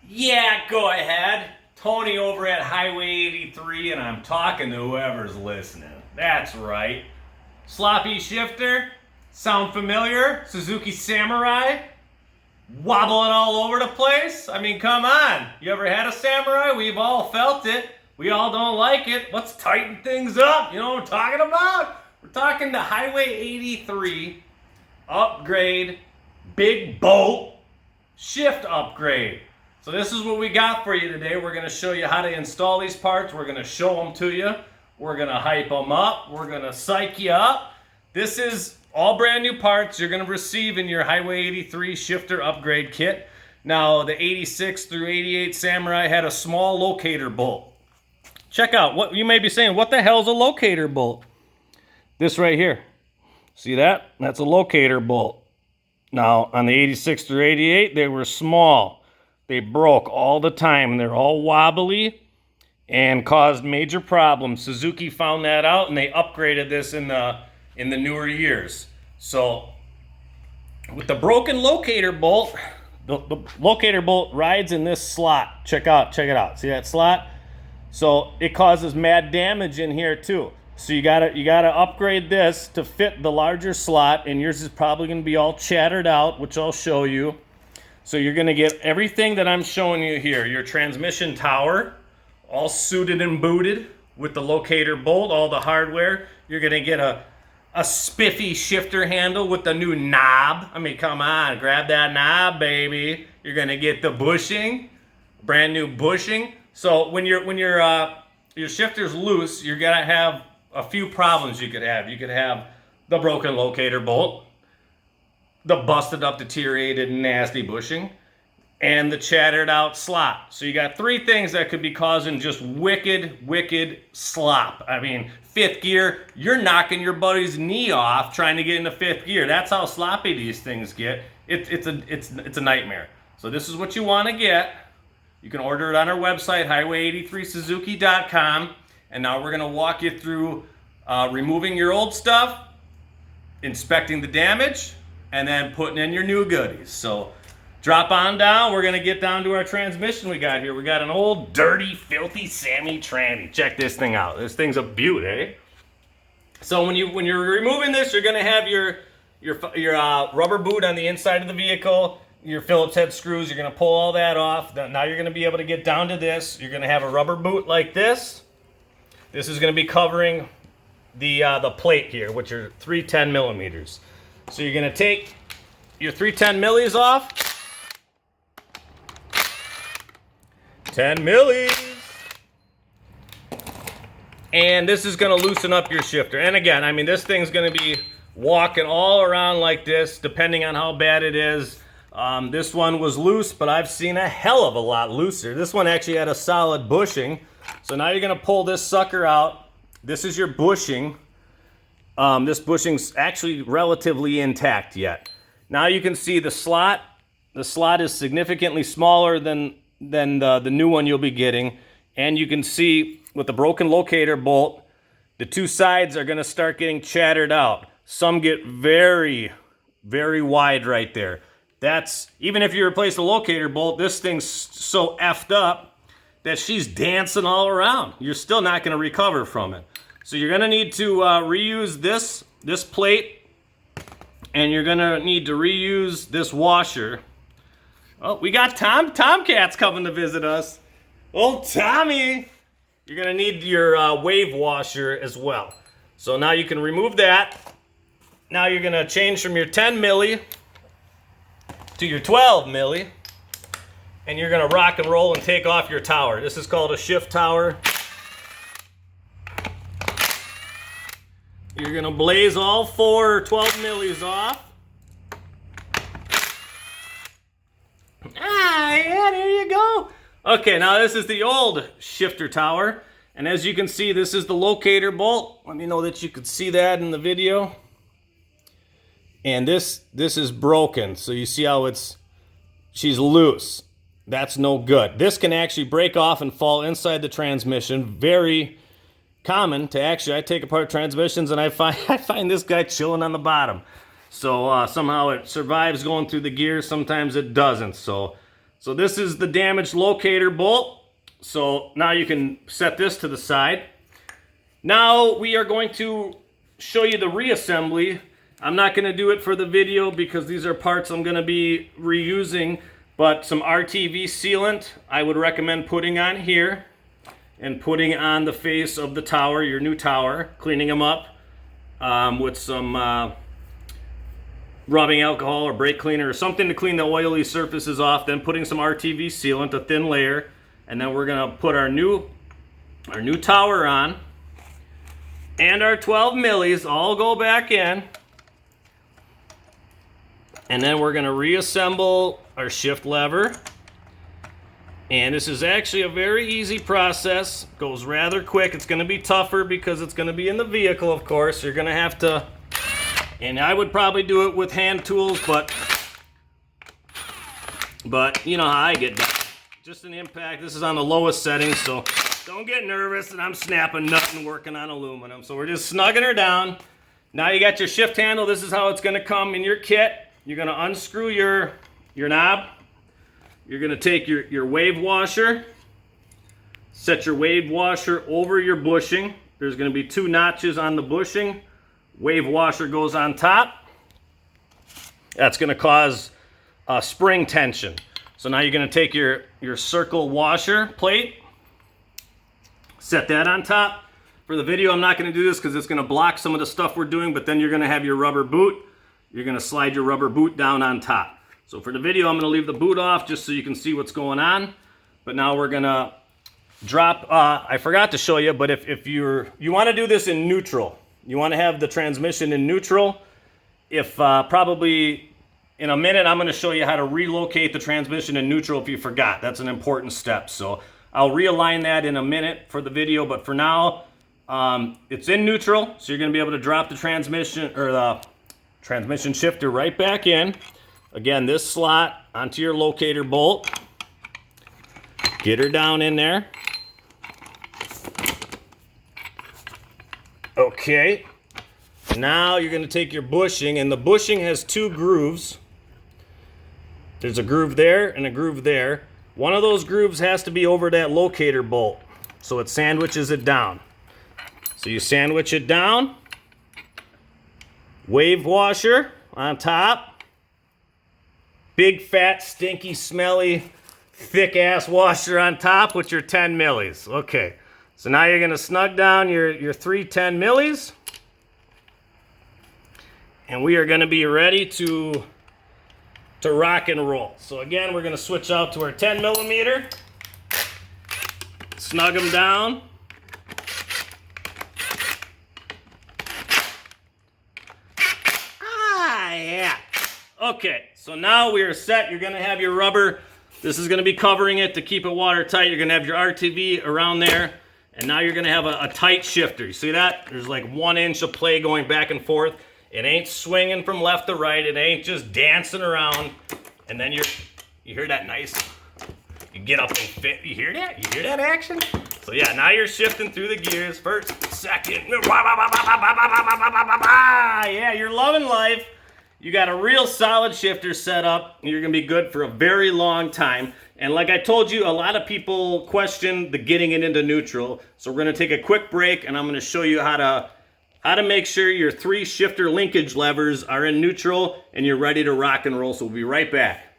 Yeah, go ahead. Tony over at Highway 83, and I'm talking to whoever's listening. That's right. Sloppy shifter? Sound familiar? Suzuki Samurai? Wobbling all over the place? I mean, come on. You ever had a Samurai? We've all felt it. We all don't like it. Let's tighten things up. You know what I'm talking about? We're talking the Highway 83 upgrade, big bolt, shift upgrade. So this is what we got for you today. We're going to show you how to install these parts. We're going to show them to you. We're going to hype them up. We're going to psych you up. This is all brand new parts you're going to receive in your Highway 83 shifter upgrade kit. Now, the 86 through 88 Samurai had a small locator bolt. Check out, what you may be saying, what the hell is a locator bolt? This right here. See that? That's a locator bolt. Now, on the 86 through 88, they were small. They broke all the time, and they're all wobbly and caused major problems. Suzuki found that out, and they upgraded this in the newer years. So, with the broken locator bolt, the locator bolt rides in this slot. Check it out. See that slot? So it causes mad damage in here too. So you gotta upgrade this to fit the larger slot, and yours is probably gonna be all chattered out, which I'll show you. So you're gonna get everything that I'm showing you here. Your transmission tower, all suited and booted with the locator bolt, all the hardware. You're gonna get a spiffy shifter handle with the new knob. I mean, come on, grab that knob, baby. You're gonna get the bushing, brand new bushing. So when your shifter's loose, you're gonna have a few problems you could have. You could have the broken locator bolt, the busted up, deteriorated, nasty bushing, and the chattered out slot. So you got three things that could be causing just wicked slop. I mean, fifth gear, you're knocking your buddy's knee off trying to get into fifth gear. That's how sloppy these things get. It's a nightmare. So this is what you want to get. You can order it on our website, highway83suzuki.com. And now we're going to walk you through removing your old stuff, inspecting the damage, and then putting in your new goodies. So drop on down. We're going to get down to our transmission we got here. We got an old, dirty, filthy Sammy tranny. Check this thing out. This thing's a beaut, eh? So when you're removing this, you're going to have your rubber boot on the inside of the vehicle, your Phillips head screws. You're going to pull all that off. Now you're going to be able to get down to this. You're going to have a rubber boot like this. This is going to be covering the plate here, which are 310 millimeters. So you're going to take your 310 millis off. 10 millis. And this is going to loosen up your shifter. And again, I mean, this thing's going to be walking all around like this, depending on how bad it is. This one was loose, but I've seen a hell of a lot looser. This one actually had a solid bushing. So now you're going to pull this sucker out. This is your bushing. This bushing's actually relatively intact yet. Now you can see the slot. The slot is significantly smaller than the new one you'll be getting. And you can see with the broken locator bolt, the two sides are going to start getting chattered out. Some get very, very wide right there. That's, even if you replace the locator bolt, this thing's so effed up that she's dancing all around. You're still not going to recover from it. So you're going to need to reuse this plate, and you're going to need to reuse this washer. Oh, we got Tomcats coming to visit us. Oh, Tommy! You're going to need your wave washer as well. So now you can remove that. Now you're going to change from your 10 milli to your 12 milli. And you're going to rock and roll and take off your tower. This is called a shift tower. You're going to blaze all 12 millis off. Yeah, there you go. Okay, now this is the old shifter tower. And as you can see, this is the locator bolt. Let me know that you could see that in the video. And this is broken. So you see how she's loose. That's no good. This can actually break off and fall inside the transmission. Very common to actually, I take apart transmissions and I find this guy chilling on the bottom. So somehow it survives going through the gears. Sometimes it doesn't. So So this is the damaged locator bolt. So now you can set this to the side. Now we are going to show you the reassembly. I'm not going to do it for the video because these are parts I'm going to be reusing, but some RTV sealant I would recommend putting on here and putting on the face of the tower, your new tower, cleaning them up with some rubbing alcohol or brake cleaner or something to clean the oily surfaces off, then putting some RTV sealant, a thin layer, and then we're going to put our new tower on, and our 12 millis all go back in, and then we're going to reassemble our shift lever. And this is actually a very easy process. Goes rather quick. It's going to be tougher because it's going to be in the vehicle, of course. You're going to have to, and I would probably do it with hand tools, but you know how I get done. Just an impact. This is on the lowest setting, so don't get nervous that I'm snapping nothing working on aluminum. So we're just snugging her down. Now you got your shift handle. This is how it's going to come in your kit. You're going to unscrew your knob. You're going to take your wave washer, set your wave washer over your bushing. There's going to be 2 notches on the bushing. Wave washer goes on top. That's going to cause spring tension. So now you're going to take your circle washer plate, set that on top. For the video, I'm not going to do this because it's going to block some of the stuff we're doing, but then you're going to have your rubber boot. You're going to slide your rubber boot down on top. So for the video, I'm going to leave the boot off just so you can see what's going on. But now we're going to drop, I forgot to show you, but if you want to do this in neutral, you want to have the transmission in neutral, probably in a minute, I'm going to show you how to relocate the transmission in neutral if you forgot. That's an important step. So I'll realign that in a minute for the video, but for now, it's in neutral. So you're going to be able to drop the transmission or the transmission shifter right back in. Again, this slot onto your locator bolt. Get her down in there. Okay. Now you're going to take your bushing, and the bushing has 2 grooves. There's a groove there and a groove there. One of those grooves has to be over that locator bolt, so it sandwiches it down. So you sandwich it down. Wave washer on top. Big, fat, stinky, smelly, thick-ass washer on top with your 10 millis. Okay, so now you're going to snug down your 3 10 millis. And we are going to be ready to rock and roll. So again, we're going to switch out to our 10 millimeter. Snug them down. Yeah. Okay, so now we are set. You're going to have your rubber. This is going to be covering it to keep it watertight. You're going to have your RTV around there. And now you're going to have a tight shifter. You see that? There's like 1 inch of play going back and forth. It ain't swinging from left to right. It ain't just dancing around. And then you hear that nice, you get up and fit. You hear that? You hear that action? So yeah, now you're shifting through the gears. First, second. Yeah, you're loving life. You got a real solid shifter set up. You're going to be good for a very long time. And like I told you, a lot of people question the getting it into neutral. So we're going to take a quick break, and I'm going to show you how to make sure your 3 shifter linkage levers are in neutral and you're ready to rock and roll. So we'll be right back.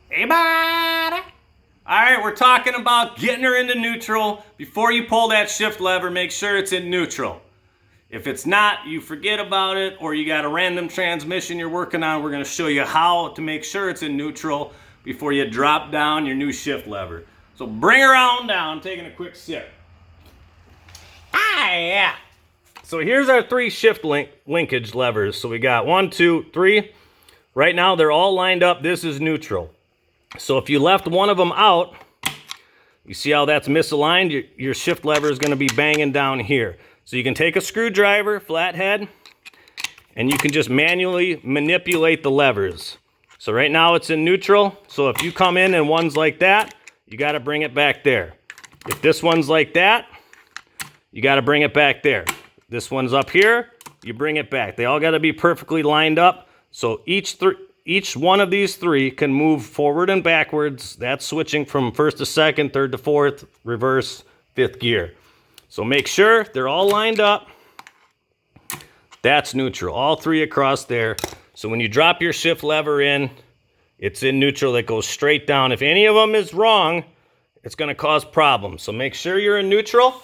Hey, buddy. All right, we're talking about getting her into neutral. Before you pull that shift lever, make sure it's in neutral. If it's not, you forget about it, or you got a random transmission you're working on. We're going to show you how to make sure it's in neutral before you drop down your new shift lever. So bring her on down, taking a quick sip. Yeah. So here's our 3 shift linkage levers. So we got 1, 2, 3. Right now they're all lined up. This is neutral. So if you left one of them out, you see how that's misaligned? Your shift lever is going to be banging down here. So you can take a screwdriver, flathead, and you can just manually manipulate the levers. So right now it's in neutral. So if you come in and one's like that, you got to bring it back there. If this one's like that, you got to bring it back there. This one's up here, you bring it back. They all got to be perfectly lined up. So each each one of these three can move forward and backwards. That's switching from first to second, third to fourth, reverse, fifth gear. So make sure they're all lined up. That's neutral, all three across there. So when you drop your shift lever in, it's in neutral. That goes straight down. If any of them is wrong, it's going to cause problems. So make sure you're in neutral.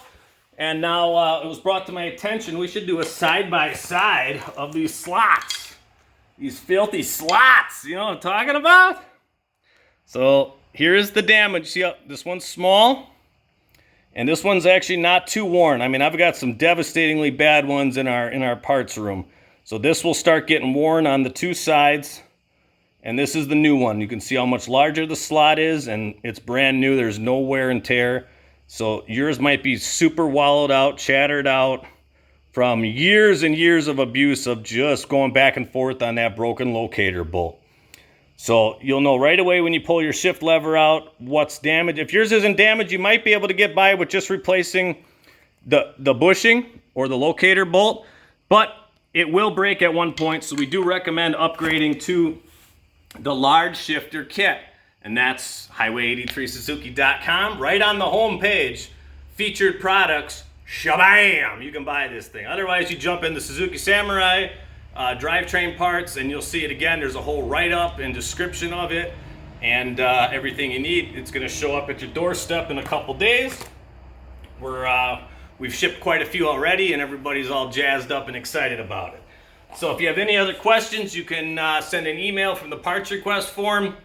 And now it was brought to my attention, we should do a side-by-side of these slots. These filthy slots. You know what I'm talking about? So here's the damage. See how this one's small? And this one's actually not too worn. I mean, I've got some devastatingly bad ones in our parts room. So this will start getting worn on the two sides. And this is the new one. You can see how much larger the slot is, and it's brand new. There's no wear and tear. So yours might be super wallowed out, shattered out from years and years of abuse of just going back and forth on that broken locator bolt. So you'll know right away when you pull your shift lever out what's damaged. If yours isn't damaged, you might be able to get by with just replacing the bushing or the locator bolt, but it will break at one point. So we do recommend upgrading to the large shifter kit. And that's highway83suzuki.com. Right on the home page, featured products, shabam, you can buy this thing. Otherwise, you jump into Suzuki Samurai, drivetrain parts, and you'll see it again. There's a whole write-up and description of it, and everything you need. It's going to show up at your doorstep in a couple days. We've shipped quite a few already, and everybody's all jazzed up and excited about it. So if you have any other questions, you can send an email from the parts request form.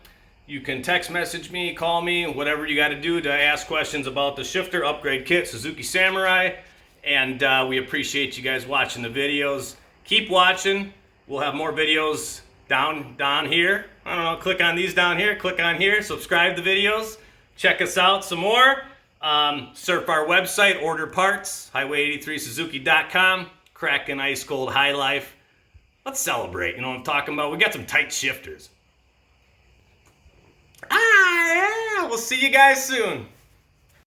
You can text message me, call me, whatever you got to do to ask questions about the shifter upgrade kit, Suzuki Samurai. And we appreciate you guys watching the videos. Keep watching. We'll have more videos down here. I don't know, click on these down here, click on here, subscribe to the videos. Check us out some more. Surf our website, order parts, highway83suzuki.com. Cracking ice cold high life. Let's celebrate. You know what I'm talking about? We got some tight shifters. Yeah, we'll see you guys soon.